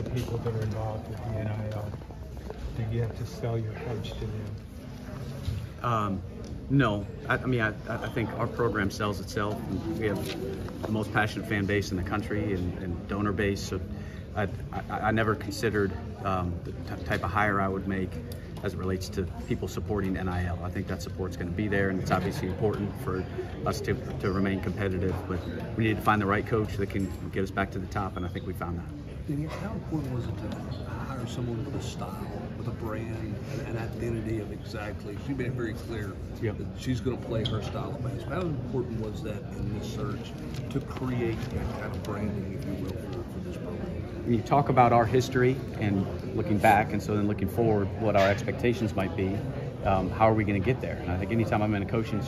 the people that are involved with the NIL? Do you have to sell your coach to them? No, I think our program sells itself. And we have the most passionate fan base in the country and donor base. So I never considered the type of hire I would make as it relates to people supporting NIL. I think that support's going to be there, and it's obviously important for us to remain competitive. But we need to find the right coach that can get us back to the top, and I think we found that. How important was it to hire someone with a style, with a brand, an identity of exactly? She made it very clear that she's going to play her style of basketball. How important was that in this search to create that kind of branding, if you will, for this program? When you talk about our history and looking back, and so then looking forward, what our expectations might be, how are we going to get there? And I think anytime I'm in a coaching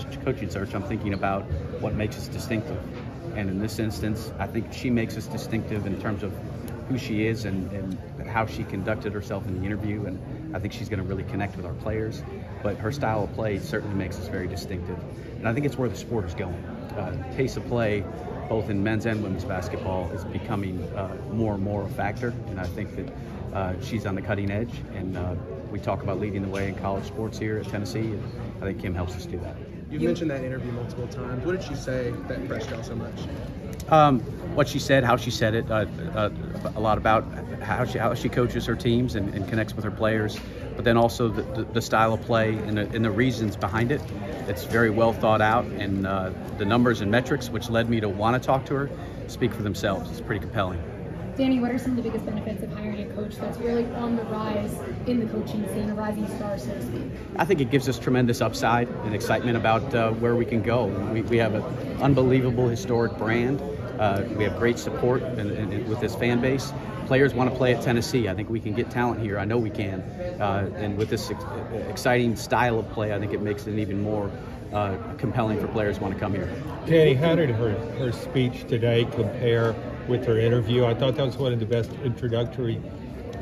search, I'm thinking about what makes us distinctive. And in this instance, I think she makes us distinctive in terms of who she is and how she conducted herself in the interview, and I think she's going to really connect with our players. But her style of play certainly makes us very distinctive, and I think it's where the sport is going. Pace of play, both in men's and women's basketball, is becoming more and more a factor, and I think that she's on the cutting edge, and we talk about leading the way in college sports here at Tennessee, and I think Kim helps us do that. You mentioned that interview multiple times. What did she say that impressed y'all so much? What she said, how she said it, a lot about how she coaches her teams and connects with her players, but then also the style of play and the reasons behind it. It's very well thought out, and the numbers and metrics, which led me to want to talk to her, speak for themselves. It's pretty compelling. Danny, what are some of the biggest benefits of hiring a coach that's really on the rise in the coaching scene, a rising star, so to speak? I think it gives us tremendous upside and excitement about where we can go. We have an unbelievable historic brand. We have great support and with this fan base. Players want to play at Tennessee. I think we can get talent here. I know we can. And with this exciting style of play, I think it makes it even more compelling for players who want to come here. Danny, how did her speech today compare with her interview? I thought that was one of the best introductory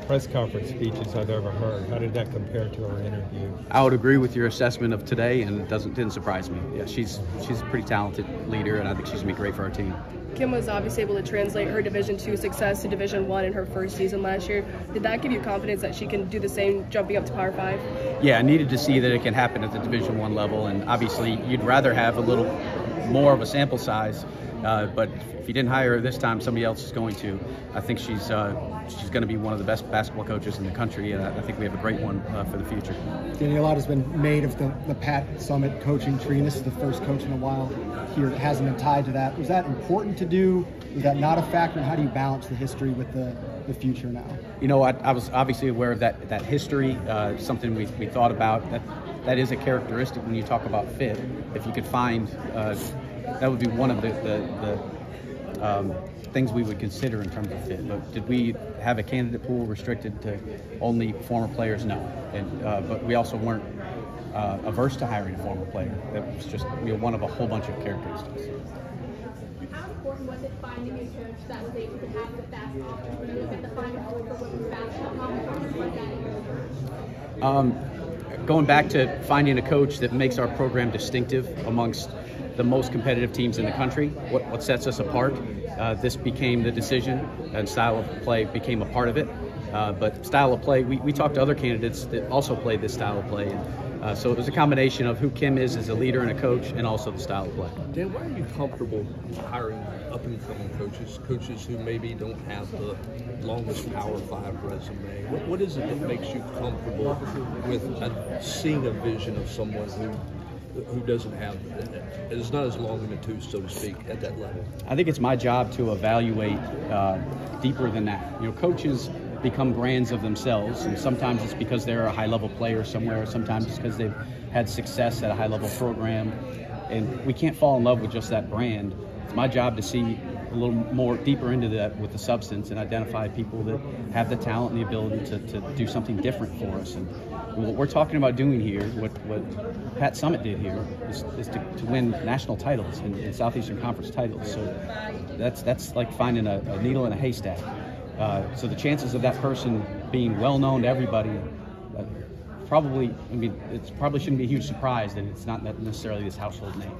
press conference speeches I've ever heard. How did that compare to her interview? I would agree with your assessment of today, and it didn't surprise me. Yeah, she's a pretty talented leader, and I think she's going to be great for our team. Kim was obviously able to translate her Division II success to Division I in her first season last year. Did that give you confidence that she can do the same jumping up to Power 5? Yeah, I needed to see that it can happen at the Division I level, and obviously you'd rather have a little more of a sample size, but if you didn't hire her this time, somebody else is going to. I think she's going to be one of the best basketball coaches in the country, and I think we have a great one for the future. Danny, a lot has been made of the Pat Summitt coaching tree, and this is the first coach in a while here that hasn't been tied to that. Was that important to do? Was that not a factor? And how do you balance the history with the future now? You know, I was obviously aware of that history, something we thought about. That is a characteristic when you talk about fit. If you could find, that would be one of the things we would consider in terms of fit. But did we have a candidate pool restricted to only former players? No. And but we also weren't averse to hiring a former player. That was just one of a whole bunch of characteristics. How important was it finding a coach that was able to have the fast offense? When you look at the Final Four for women's basketball, how important was that? Going back to finding a coach that makes our program distinctive amongst the most competitive teams in the country, what sets us apart. This became the decision, and style of play became a part of it. But style of play, we talked to other candidates that also played this style of play. So it was a combination of who Kim is as a leader and a coach, and also the style of play. Dan, why are you comfortable hiring up-and-coming coaches who maybe don't have the longest Power 5 resume? What is it that makes you comfortable with seeing a vision of someone who doesn't have, is not as long in the tooth, so to speak, at that level? I think it's my job to evaluate deeper than that. You know, coaches become brands of themselves, and sometimes it's because they're a high-level player somewhere, sometimes it's because they've had success at a high-level program, and we can't fall in love with just that brand. It's my job to see a little more deeper into that with the substance and identify people that have the talent and the ability to do something different for us. And what we're talking about doing here, what Pat Summitt did here, is to win national titles and Southeastern Conference titles. So that's like finding a needle in a haystack. So the chances of that person being well known to everybody, it probably shouldn't be a huge surprise that it's not necessarily this household name.